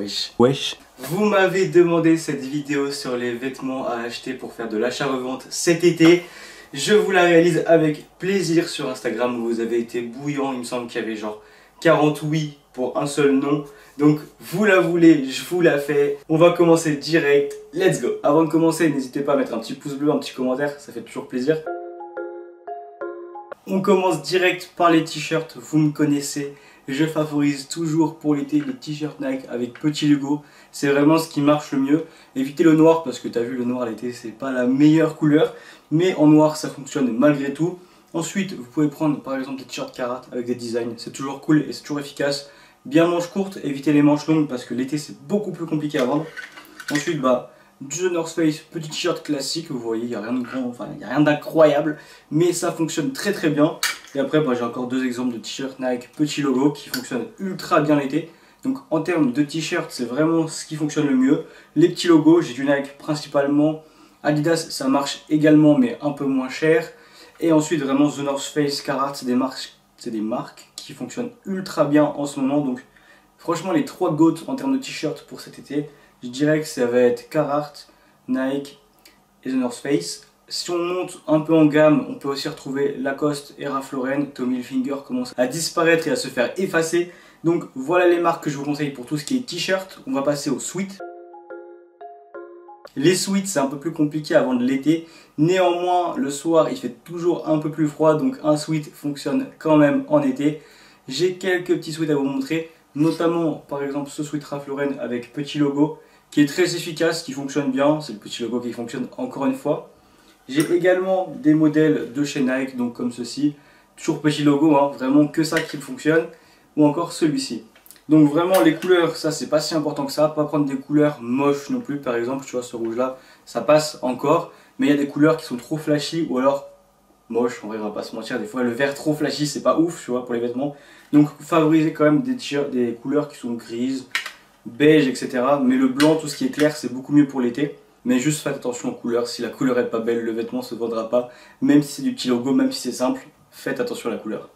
Wesh. Wesh. Vous m'avez demandé cette vidéo sur les vêtements à acheter pour faire de l'achat-revente cet été. Je vous la réalise avec plaisir sur Instagram où vous avez été bouillant. Il me semble qu'il y avait genre 40 oui pour un seul non. Donc vous la voulez, je vous la fais. On va commencer direct. Let's go. Avant de commencer, n'hésitez pas à mettre un petit pouce bleu, un petit commentaire. Ça fait toujours plaisir. On commence direct par les t-shirts. Vous me connaissez. Je favorise toujours pour l'été les t-shirts Nike avec petit logo. C'est vraiment ce qui marche le mieux. Évitez le noir parce que tu as vu le noir l'été c'est pas la meilleure couleur. Mais en noir ça fonctionne malgré tout. Ensuite vous pouvez prendre par exemple des t-shirts Carhartt avec des designs. C'est toujours cool et c'est toujours efficace. Bien manches courtes, évitez les manches longues parce que l'été c'est beaucoup plus compliqué à vendre. Ensuite du The North Face, petit t-shirt classique, vous voyez, il n'y a rien de grand, enfin il n'y a rien d'incroyable, mais ça fonctionne très très bien. Et après j'ai encore deux exemples de t-shirts Nike petit logo qui fonctionnent ultra bien l'été. Donc en termes de t-shirt, c'est vraiment ce qui fonctionne le mieux. Les petits logos, j'ai du Nike principalement. Adidas, ça marche également mais un peu moins cher. Et ensuite vraiment The North Face, Carhartt, c'est des marques qui fonctionnent ultra bien en ce moment. Donc franchement les trois GOAT en termes de t-shirt pour cet été, je dirais que ça va être Carhartt, Nike et The North Face. Si on monte un peu en gamme, on peut aussi retrouver Lacoste et Ralph Lauren. Tommy Hilfiger commence à disparaître et à se faire effacer. Donc voilà les marques que je vous conseille pour tout ce qui est t-shirt. On va passer aux sweats. Les sweats c'est un peu plus compliqué avant de l'été. Néanmoins le soir il fait toujours un peu plus froid. Donc un sweat fonctionne quand même en été. J'ai quelques petits sweats à vous montrer. Notamment par exemple ce sweat Ralph Lauren avec petit logo qui est très efficace, qui fonctionne bien. C'est le petit logo qui fonctionne encore une fois. J'ai également des modèles de chez Nike, donc comme ceci. Toujours petit logo, hein, vraiment que ça qui fonctionne. Ou encore celui-ci. Donc vraiment les couleurs, ça c'est pas si important que ça. Pas prendre des couleurs moches non plus. Par exemple, tu vois ce rouge là, ça passe encore. Mais il y a des couleurs qui sont trop flashy ou alors moches. En vrai on va pas se mentir, des fois le vert trop flashy c'est pas ouf, tu vois, pour les vêtements. Donc favorisez quand même des couleurs qui sont grises, beige, etc. Mais le blanc, tout ce qui est clair, c'est beaucoup mieux pour l'été. Mais juste faites attention aux couleurs. Si la couleur est pas belle, le vêtement se vendra pas. Même si c'est du petit logo, même si c'est simple, faites attention à la couleur.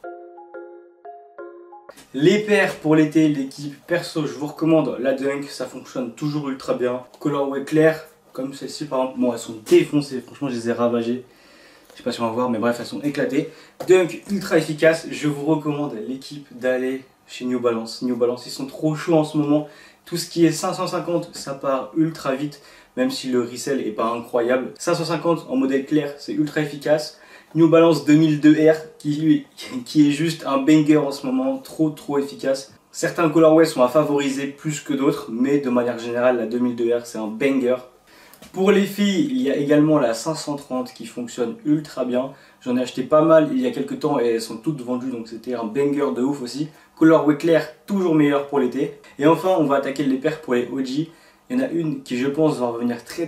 Les paires pour l'été, l'équipe perso, je vous recommande la Dunk. Ça fonctionne toujours ultra bien. Colorway clair, comme celle-ci par exemple. Bon, elles sont défoncées. Franchement, je les ai ravagées. Je sais pas si on va voir, mais bref, elles sont éclatées. Dunk ultra efficace. Je vous recommande l'équipe d'aller chez New Balance. New Balance, ils sont trop chauds en ce moment. Tout ce qui est 550, ça part ultra vite, même si le resell est pas incroyable. 550 en modèle clair, c'est ultra efficace. New Balance 2002R qui est juste un banger en ce moment, trop efficace. Certains colorways sont à favoriser plus que d'autres, mais de manière générale, la 2002R c'est un banger. Pour les filles, il y a également la 530 qui fonctionne ultra bien. J'en ai acheté pas mal il y a quelques temps et elles sont toutes vendues, donc c'était un banger de ouf aussi. Colorway clair, toujours meilleur pour l'été. Et enfin, on va attaquer les paires pour les OG. Il y en a une qui, je pense, va revenir très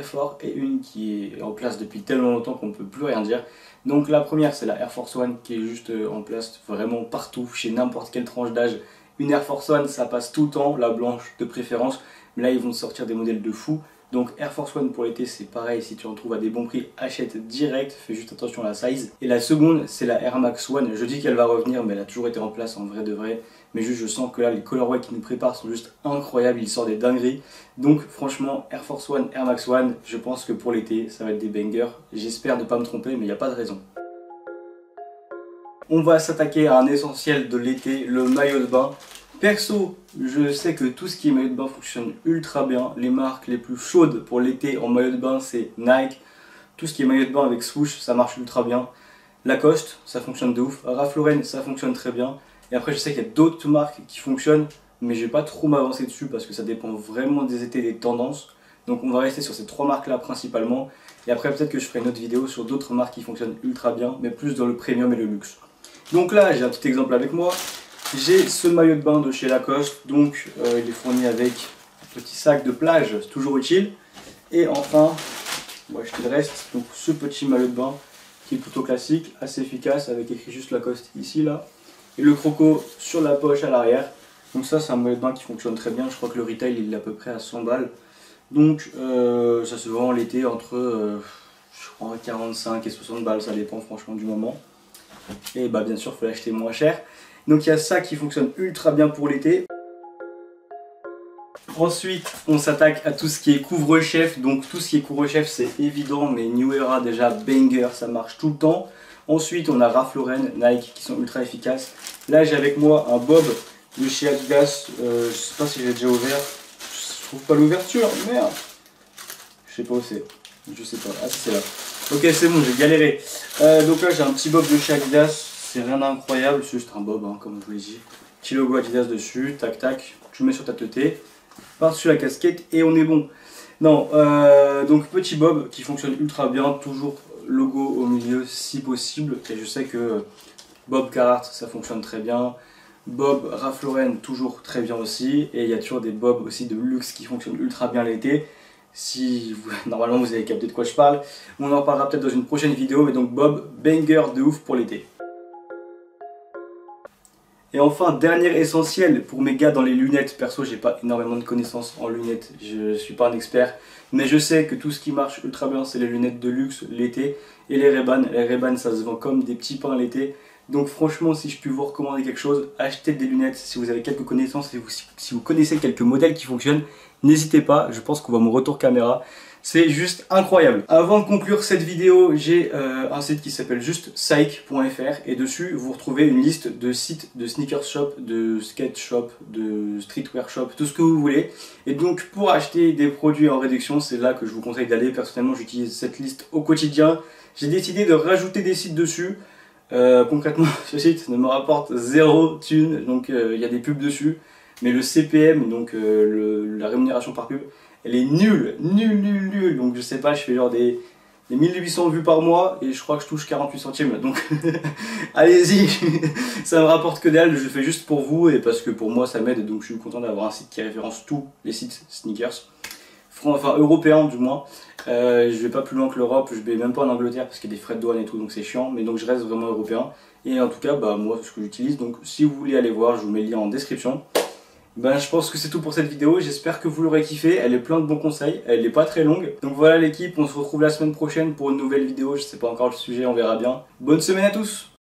fort et une qui est en place depuis tellement longtemps qu'on ne peut plus rien dire. Donc la première, c'est la Air Force One qui est juste en place vraiment partout, chez n'importe quelle tranche d'âge. Une Air Force One, ça passe tout le temps, la blanche de préférence. Mais là, ils vont sortir des modèles de fou. Donc Air Force One pour l'été c'est pareil, si tu en trouves à des bons prix, achète direct, fais juste attention à la size. Et la seconde c'est la Air Max One, je dis qu'elle va revenir mais elle a toujours été en place en vrai de vrai. Mais juste je sens que là les colorways qui nous préparent sont juste incroyables, ils sortent des dingueries. Donc franchement Air Force One, Air Max One, je pense que pour l'été ça va être des bangers. J'espère ne pas me tromper mais il n'y a pas de raison. On va s'attaquer à un essentiel de l'été, le maillot de bain. Perso, je sais que tout ce qui est maillot de bain fonctionne ultra bien. Les marques les plus chaudes pour l'été en maillot de bain, c'est Nike. Tout ce qui est maillot de bain avec swoosh, ça marche ultra bien. Lacoste, ça fonctionne de ouf. Ralph Lauren, ça fonctionne très bien. Et après, je sais qu'il y a d'autres marques qui fonctionnent, mais je vais pas trop m'avancer dessus parce que ça dépend vraiment des étés et des tendances. Donc on va rester sur ces trois marques-là principalement. Et après, peut-être que je ferai une autre vidéo sur d'autres marques qui fonctionnent ultra bien, mais plus dans le premium et le luxe. Donc là, j'ai un petit exemple avec moi. J'ai ce maillot de bain de chez Lacoste, donc il est fourni avec un petit sac de plage, c'est toujours utile. Et enfin, on va acheter le reste, donc ce petit maillot de bain qui est plutôt classique, assez efficace, avec écrit juste Lacoste ici, là. Et le croco sur la poche à l'arrière. Donc ça c'est un maillot de bain qui fonctionne très bien, je crois que le retail il est à peu près à 100 balles. Donc ça se vend l'été entre je crois 45 et 60 balles, ça dépend franchement du moment. Et bah bien sûr il faut l'acheter moins cher. Donc il y a ça qui fonctionne ultra bien pour l'été. Ensuite, on s'attaque à tout ce qui est couvre-chef. Donc tout ce qui est couvre-chef, c'est évident, mais New Era déjà banger, ça marche tout le temps. Ensuite, on a Ralph Lauren, Nike qui sont ultra efficaces. Là, j'ai avec moi un Bob de chez Adidas. Je sais pas si j'ai déjà ouvert. Je trouve pas l'ouverture, merde. Je sais pas où c'est. Je sais pas. Ah, si, c'est là. Ok, c'est bon, j'ai galéré. Donc là, j'ai un petit Bob de chez Adidas. C'est rien d'incroyable, c'est juste un Bob, hein, comme je vous l'ai dit. Petit logo Adidas dessus, tac tac. Tu le mets sur ta teuté. Par-dessus la casquette et on est bon. Non, donc petit Bob qui fonctionne ultra bien, toujours logo au milieu si possible. Et je sais que Bob Carhartt ça fonctionne très bien. Bob Ralph Lauren toujours très bien aussi. Et il y a toujours des Bob aussi de luxe qui fonctionnent ultra bien l'été. Si vous, normalement vous avez capté de quoi je parle. On en parlera peut-être dans une prochaine vidéo. Mais donc Bob, banger de ouf pour l'été. Et enfin, dernier essentiel pour mes gars dans les lunettes. Perso, j'ai pas énormément de connaissances en lunettes, je suis pas un expert. Mais je sais que tout ce qui marche ultra bien, c'est les lunettes de luxe l'été et les Ray-Ban. Les Ray-Ban, ça se vend comme des petits pains l'été. Donc franchement, si je puis vous recommander quelque chose, achetez des lunettes si vous avez quelques connaissances et si vous connaissez quelques modèles qui fonctionnent. N'hésitez pas, je pense qu'on va mon retour caméra. C'est juste incroyable. Avant de conclure cette vidéo, j'ai un site qui s'appelle juste psych.fr et dessus vous retrouvez une liste de sites de sneakers shop, de skate shop, de streetwear shop, tout ce que vous voulez. Et donc pour acheter des produits en réduction, c'est là que je vous conseille d'aller. Personnellement, j'utilise cette liste au quotidien. J'ai décidé de rajouter des sites dessus. Concrètement, ce site ne me rapporte zéro thune, donc il y a des pubs dessus. Mais le CPM, donc la rémunération par pub, elle est nulle. Donc je sais pas, je fais genre des 1800 vues par mois et je crois que je touche 48 centimes. Donc allez-y, ça me rapporte que dalle, je le fais juste pour vous et parce que pour moi ça m'aide. Donc je suis content d'avoir un site qui référence tous les sites sneakers. Enfin européens du moins. Je vais pas plus loin que l'Europe, je vais même pas en Angleterre parce qu'il y a des frais de douane et tout, donc c'est chiant. Mais donc je reste vraiment européen. Et en tout cas, bah moi, ce que j'utilise. Donc si vous voulez aller voir, je vous mets le lien en description. Ben, je pense que c'est tout pour cette vidéo, j'espère que vous l'aurez kiffé, elle est pleine de bons conseils, elle n'est pas très longue. Donc voilà l'équipe, on se retrouve la semaine prochaine pour une nouvelle vidéo, je sais pas encore le sujet, on verra bien. Bonne semaine à tous!